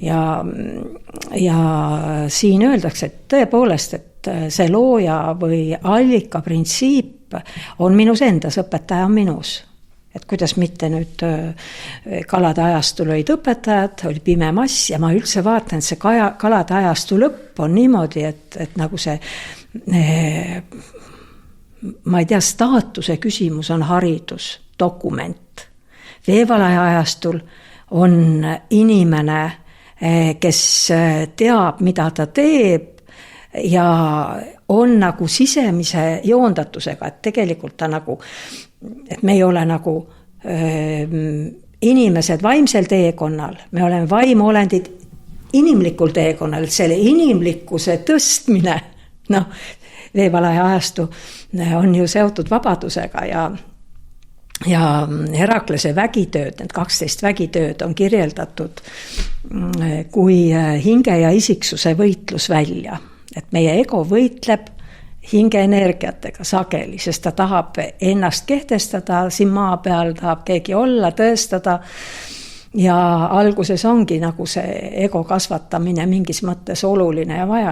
ja siin öeldakse, et tõepoolest, et see looja või allika printsiip on minus endas, õpetaja on minus. Et kuidas mitte nüüd kalade ajastul olid õpetajad, oli pime mass ja ma üldse vaatan, et see kalade ajastu lõpp on niimoodi, et nagu see, ma ei tea, staatuse küsimus on haridus, dokument. Veevalaja ajastul on inimene, kes teab, mida ta teeb ja on nagu sisemise joondatusega, et tegelikult ta nagu, et me ei ole nagu inimesed vaimsel teekonnal, me oleme vaimuolendid inimlikul teekonnal, et selle inimlikkuse tõstmine, veevalaja ajastu on ju seotud vabadusega ja Heraklase vägitööd, need 12 vägitööd on kirjeldatud kui hinge ja isiksuse võitlus välja. Et meie ego võitleb hinge energiatega sageli, sest ta tahab ennast kehtestada siin maa peal, tahab keegi olla, tõestada. Ja alguses ongi nagu see ego kasvatamine mingis mõttes oluline ja vajalik.